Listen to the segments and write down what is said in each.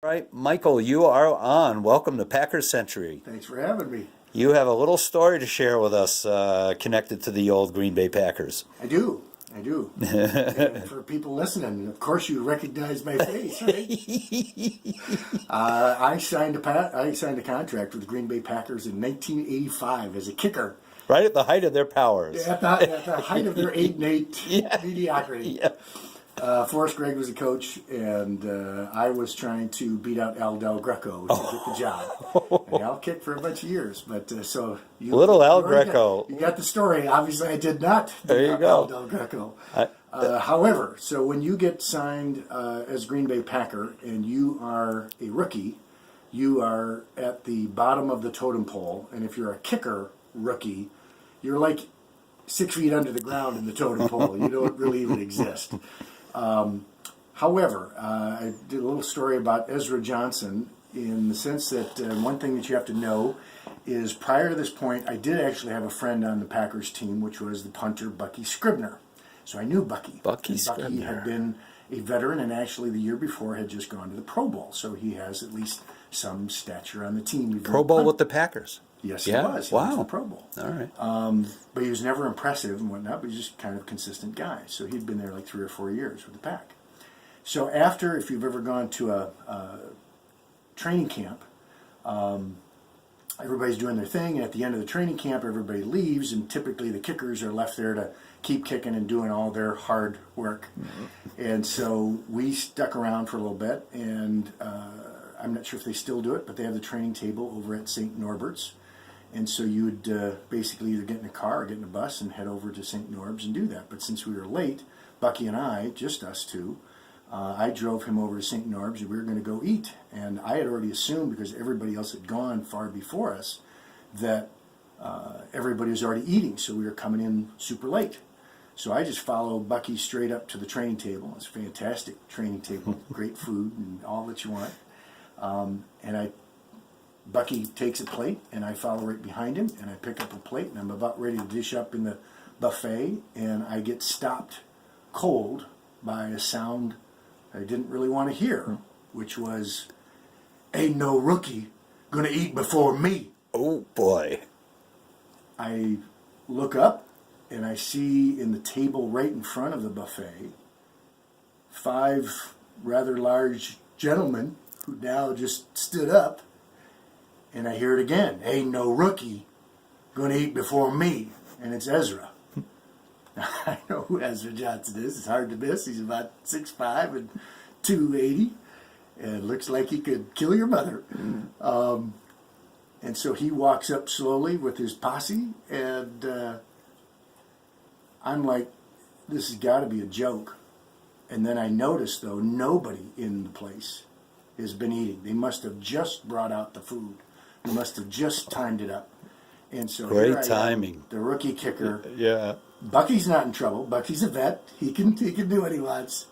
All right, Michael, you are on. Welcome to Packers Century. Thanks for having me. You have a little story to share with us connected to the old Green Bay Packers. I do. And for people listening, of course you recognize my face, right? I signed a contract with the Green Bay Packers in 1985 as a kicker. Right at the height of their powers. At the height of their 8-8 mediocrity. Yeah. Forrest Gregg was the coach, and I was trying to beat out Al Del Greco to get the job. And Al kicked for a bunch of years, but so you Little Al Greco. You got the story. Obviously, I did not beat out Al Del Greco. However, so when you get signed as Green Bay Packer and you are a rookie, you are at the bottom of the totem pole, and if you're a kicker rookie, you're like 6 feet under the ground in the totem pole. You don't really even exist. However, I did a little story about Ezra Johnson in the sense that one thing that you have to know is prior to this point, I did actually have a friend on the Packers team, which was the punter Bucky Scribner. So I knew Bucky. Bucky Bucky had been a veteran and actually the year before had just gone to the Pro Bowl. So he has at least some stature on the team. Pro Bowl with the Packers. Yes, he was. He Wow. was in the Pro Bowl. All right. But he was never impressive and whatnot, but he was just kind of a consistent guy. So he'd been there like 3 or 4 years with the Pack. So after, if you've ever gone to a training camp, everybody's doing their thing, and at the end of the training camp, everybody leaves, and typically the kickers are left there to keep kicking and doing all their hard work. Mm-hmm. And so we stuck around for a little bit, and I'm not sure if they still do it, but they have the training table over at St. Norbert's. And so you would basically either get in a car or get in a bus and head over to St. Norb's and do that. But since we were late, Bucky and I, just us two, I drove him over to St. Norb's and we were going to go eat. And I had already assumed, because everybody else had gone far before us, that everybody was already eating. So we were coming in super late. So I just followed Bucky straight up to the training table. It's a fantastic training table, great food and all that you want. And Bucky takes a plate, and I follow right behind him, and I pick up a plate, and I'm about ready to dish up in the buffet, and I get stopped cold by a sound I didn't really want to hear, which was, "Ain't no rookie gonna eat before me." Oh, boy. I look up, and I see in the table right in front of the buffet 5 rather large gentlemen who now just stood up. And I hear it again. "Ain't no rookie gonna eat before me." And it's Ezra. I know who Ezra Johnson is. It's hard to miss. He's about 6'5" and 280. And looks like he could kill your mother. And so he walks up slowly with his posse. And I'm like, this has got to be a joke. And then I notice, though, nobody in the place has been eating. They must have just brought out the food. They must have just timed it up. And so great timing. The rookie kicker. Yeah. Bucky's not in trouble. Bucky's a vet. He can do what he wants.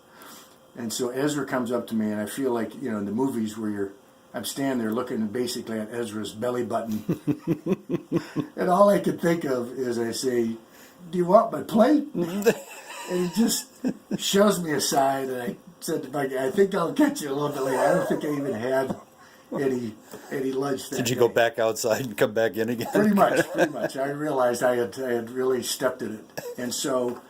And so Ezra comes up to me, and I feel like, in the movies where I'm standing there looking basically at Ezra's belly button. And all I could think of is I say, "Do you want my plate?" And he just shoves me aside, and I said to Bucky, "I think I'll catch you a little bit later." I don't think I even had any lunch that Did you day. go back outside and come back in again? Pretty much. I realized I had really stepped in it. And so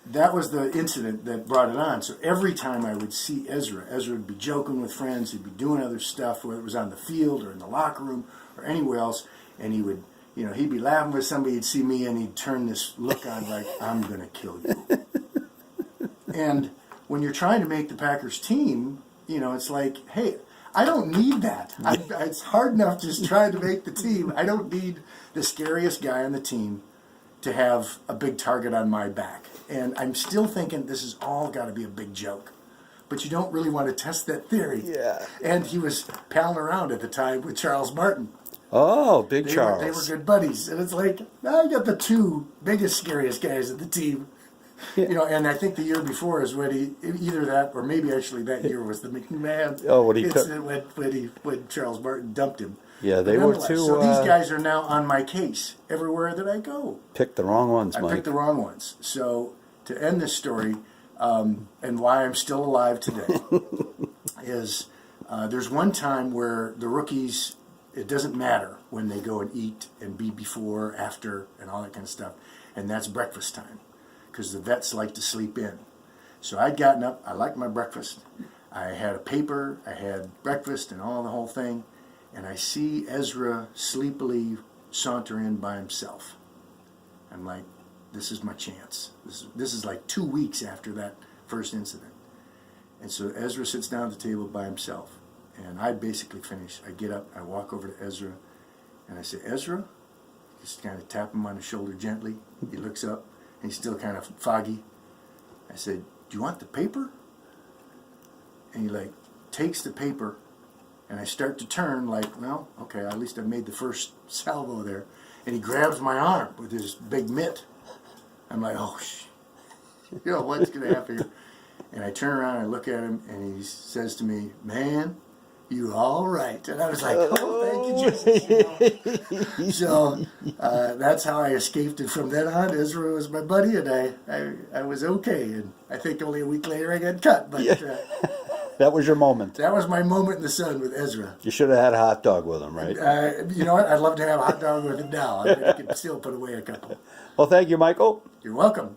that was the incident that brought it on. So every time I would see Ezra would be joking with friends, he'd be doing other stuff, whether it was on the field or in the locker room or anywhere else, and he would, he'd be laughing with somebody, he'd see me, and he'd turn this look on like, "I'm going to kill you." And when you're trying to make the Packers team, it's like, hey, I don't need that. It's hard enough just trying to make the team. I don't need the scariest guy on the team to have a big target on my back. And I'm still thinking this has all got to be a big joke. But you don't really want to test that theory. Yeah. And he was palling around at the time with Charles Martin. Oh, Big Charles. They were good buddies. And it's like, I got the 2 biggest, scariest guys of the team. And I think the year before is when either that or maybe actually that year was the McMahon incident when Charles Martin dumped him. Yeah, they were too. So these guys are now on my case everywhere that I go. Picked the wrong ones, Mike. I picked the wrong ones. So to end this story, and why I'm still alive today, is There's one time where the rookies, it doesn't matter when they go and eat and be before, after, and all that kind of stuff. And that's breakfast time, because the vets like to sleep in. So I'd gotten up, I liked my breakfast. I had a paper, I had breakfast and all the whole thing. And I see Ezra sleepily saunter in by himself. I'm like, this is my chance. This is like 2 weeks after that first incident. And so Ezra sits down at the table by himself. And I basically finish. I get up, I walk over to Ezra, and I say, Ezra? Just kind of tap him on the shoulder gently. He looks up, and he's still kind of foggy. I said, do you want the paper? And he like takes the paper, and I start to turn like, well, okay, at least I made the first salvo there. And he grabs my arm with his big mitt. I'm like, oh, you know, what's going to happen here? And I turn around and I look at him, and he says to me, man, you all right. And I was like, oh, thank you, Jesus. You know? So that's how I escaped. And from then on, Ezra was my buddy, and I was okay. And I think only a week later I got cut. But that was your moment. That was my moment in the sun with Ezra. You should have had a hot dog with him, right? You know what? I'd love to have a hot dog with him now. I could still put away a couple. Well, thank you, Michael. You're welcome.